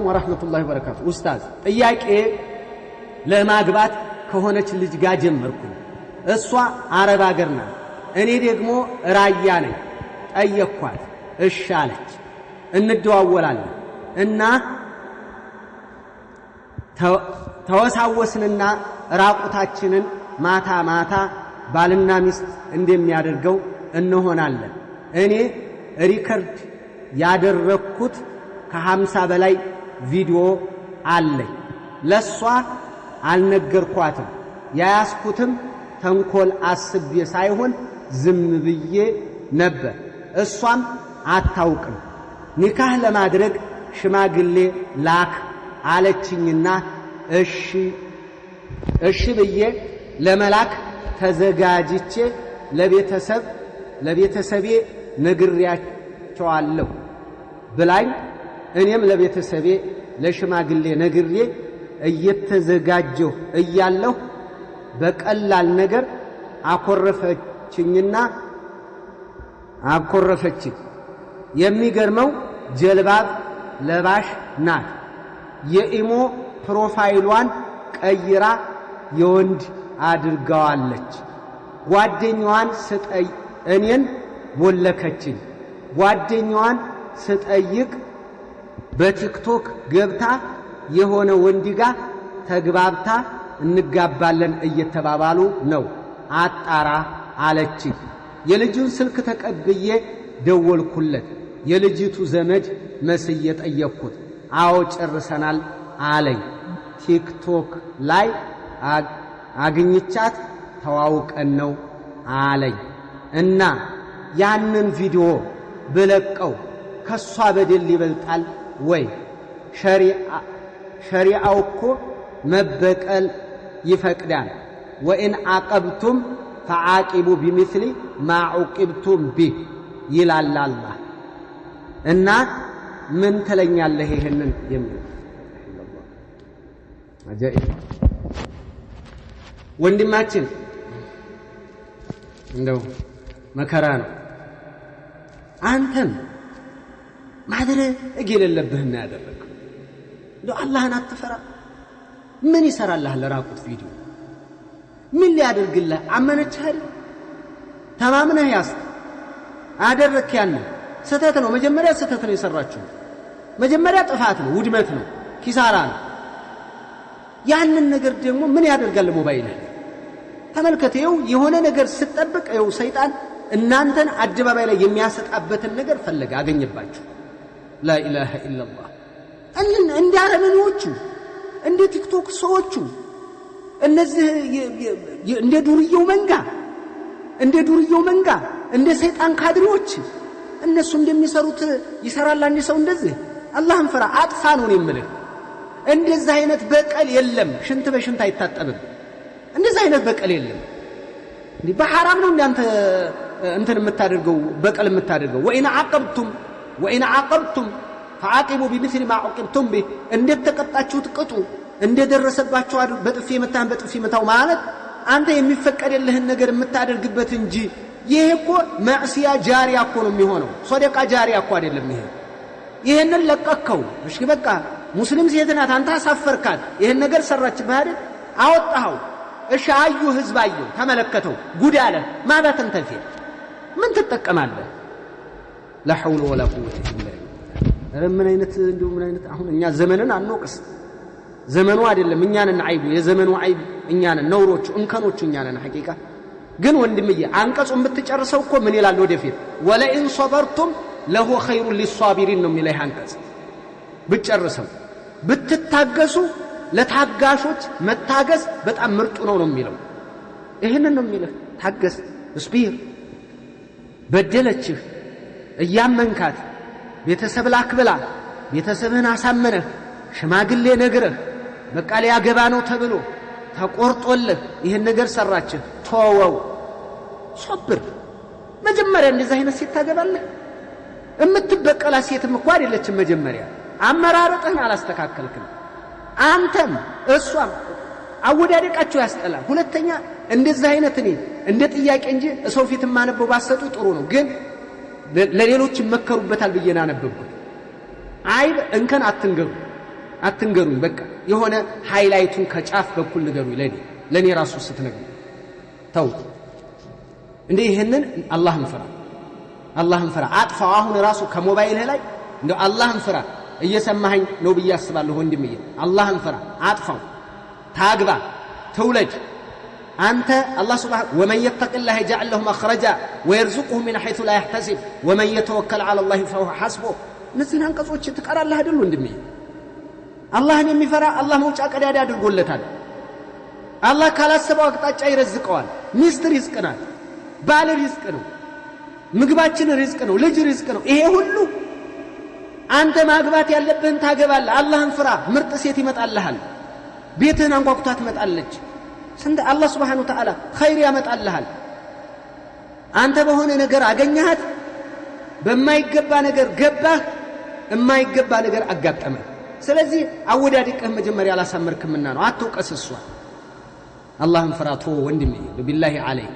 ወራህመቱላሂ ወበረካቱ ኡስታዝ ጥያቄ ለማግባት ከሆነች ልጅ ጋር ጀመርኩ እሷ አረብ ሀገር ናት እኔ ደግሞ ራያ ነኝ ጠየቅኳት እሺ አለች እንደዋወላለን እና ተወሳወስንና ራቁታችንን ማታ ማታ ባልና ሚስት እንደሚያደርገው እንሆናለን እኔ ሪከርድ ያደረኩት ከ50 በላይ ቪዲዮ አለኝ ለሷ አልነገርኳትም ያያስኩትም ተንኮል አስቤ ሳይሆን ዝም ብዬ ነበር እሷም አታውቅም ኒካህ ለማድረግ ሽማግሌ ላክ አለችኝና እሺ ብዬ ለመላክ ተዘጋጅቼ ለቤተሰቤ ነግሬያቸዋለሁ ብላኝ እኔም ለቤተሰቤ ለሽማግሌ ነግሬ እየተዘጋጀሁ እያለሁ በቀላል ነገር አኮረፈችኝ የሚገርመው ጀልባብ ለባሽ ናት የኢሞ ፕሮፋይሏን ቀይራ የወንድ አድርጋዋለች ጓደኛዋን እኔን ቦለከችኝ ጓደኛዋን ስጠይቅ በቲክቶክ ገብታ የሆነ ወንድ ጋር ተግባብታ እንጋባለን እየተባባሉ ነው አጣራ አለችኝ የልጁን ስልክ ተቀብዬ ደወልኩለት የልጅቱ ዘመድ መስዬ ጠየቅኩት አዎ ጨርሰናል አለኝ ቲክቶክ ላይ አግኝቻት ተዋውቀን ነው አለኝ እና ያንን ቪዲዮ ብለቀው ከሷ በደል ይበልጣል ወይ ሸሪዓው እኮ መበቀል ይፈቅዳል ወኢን አቀብቱም ፈዓቂቡ ቢሚስሊ ማ ዑቂብቱም ቢህ ይላል አላህ እና ምን ትለኛለህ ይሄንን የሚል አጃኢብ ወንድማችን እንደው መከራ ነው አንተም ማድረግ የሌለብህና ያደረግከው እንደው አላህን አትፈራ ምን ይሰራልህ ለራቁት ቪዲዮ ምን ሊያደርግልህ አመነችህ ተማምነህ ያስ አደረክ ያንን ስተት ነው መጀመሪያ ስተት ነው የሰራችሁ መጀመሪያ ጥፋት ነው ውድመት ነው ኪሳራ ነው ያንን ነገር ደግሞ ምን ያደርጋል ሞባይል ተመልከተው የሆነ ነገር ስትጠብቀው ሰይጣን እናንተን አጀባባይ ላይ የሚያሰጣበትን ነገር ፈለገ አገኘባችሁ لا اله الا الله እንዲያረመኖቹ እንደ ቲክቶክ ሰዎቹ እነዚህ እንደ ዱርየው መንጋ እንደ ሰይጣን ካድሬዎች እነሱ እንደሚሰሩት ይሰራል አንድ ሰው እንደዚህ አላህን ፈራ አጥፋ ነው የሚልህ እንደዚህ አይነት በቀል የለም ሽንት በሽንት አይታጠብም እንደዚህ አይነት በቀል የለም እንዴ በሐራም ነው እንዴ እንትን የምታደርገው በቀል የምታደርገው ወኢን አቀብቱም فعاقبوا بمثل ما عوقبتم به እንዴት ተቀጣችሁት ቅጡ እንደደረሰባችሁ በጥፊ መታን በጥፊ መታው ማለት አንተ የሚፈቀድልህን ነገር የምታደርግበት እንጂ ይሄ እኮ ማዕሲያ ጃሪያ እኮ ነው የሚሆነው ሶደቃ ጃሪያ እኮ አይደለም ይሄንን ለቀቀው እሺ በቃ ሙስሊም ሴት ናት አንተ አሳፈርካት ይሄን ነገር ሰራች ባይል አወጣው እሺ አዩ ህዝብ አዩ ተመለከተው ጉድ አለ ማለት እንተልፊ ምን ትጠቀማለህ لا حول ولا قوه الا بالله ምን አይነት አሁን እኛ ዘመንን አንወቅስ ዘመኑ አይደለም እኛንን አይቡ የዘመኑ አይብ እኛንን ነውሮቹ እንከኖቹ እኛንን ሐቂቃ ግን ወንድምዬ አንቀጹን ብትጨርሰው እኮ ምን ይላል ወደፊት ወለኢን ሶበርቱም ለሁ ኸይሩ ሊሷቢሪን ነው የሚለው አንቀጽ ብትጨርሰው ብትታገሱ ለታጋሾች መታገስ በጣም ምርጡ ነው የሚለው ይሄንን ነው የሚለው ታገስ እስቢር በደለችህ እያመንካት ቤተሰብ ላክብላ ቤተሰብህን አሳመነህ ሽማግሌ ነግረህ በቃ ሊያገባ ነው ተብሎ ተቆርጦልህ ይሄን ነገር ሰራችሁ ተወው ሶብር መጀመሪያ እንደዛ አይነት ሴት ታገባለህ እምትበቀላ ሴትም እኮ አይደለችም መጀመሪያ አመራረጥህን አላስተካከልክም አንተም እሷም አወዳደቃችሁ ያስጠላል ሁለተኛ እንደዛ አይነት እንደ ጥያቄ እንጂ ሰው ፊት ማነበው ባሰጡ ጥሩ ነው ግን ለሌሎች መከሩበታል በየና ነበርኩ አይብ እንከን አትንገሩ አትንገሩኝ በቃ የሆነ ሃይላይቱን ከጫፍ በኩል ንገሩኝ ለኔ ራሱ ስትነግሩ ተው እንዴ ይሄንን አላህን ፍራ አጥፋው አሁን ራሱ ከሞባይልህ ላይ እንዴ አላህን ፍራ እየሰማኸኝ ነው ብዬ አስባለሁ ወንድምዬ አላህን ፍራ አጥፋው ታግባ ተውለድ አንተ አላህ Subhanahu ومن يتق الله يجعل له مخرجا ويرزقه من حيث لا يحتسب ومن يتوكل على الله فهو حسبه እነዚህን አንቀጾች ትቀራለህ አይደል ወንድምዬ አላህን የሚፈራ አላህ መውጫ ቀዳዳ አድርጎለታል አላህ ካላሰበው አቅጣጫ ይረዝቀዋል ሚስት ሪዝቅ ናት ባል ሪዝቅ ነው ምግባችን ሪዝቅ ነው ልጅ ሪዝቅ ነው ይሄ ሁሉ አንተ ማግባት ያለብህን ታገባለህ አላህን ፍራ ምርጥ ሴት ይመጣልሃል ቤትህን አንኳኩታ ትመጣለች ስንት አላህ Subhanahu Wa Ta'ala ኸይር ያመጣልሃል አንተ በሆነ ነገር አገኘሃት በማይገባ ነገር ገባህ የማይገባ ነገር አጋጠመ ስለዚህ አወዳድቀህ መጀመሪያ አላሳመርክምና ነው አትወቀስ እሷ አላህን ፍራቶ ወንድሜ ቢላሂ አለይክ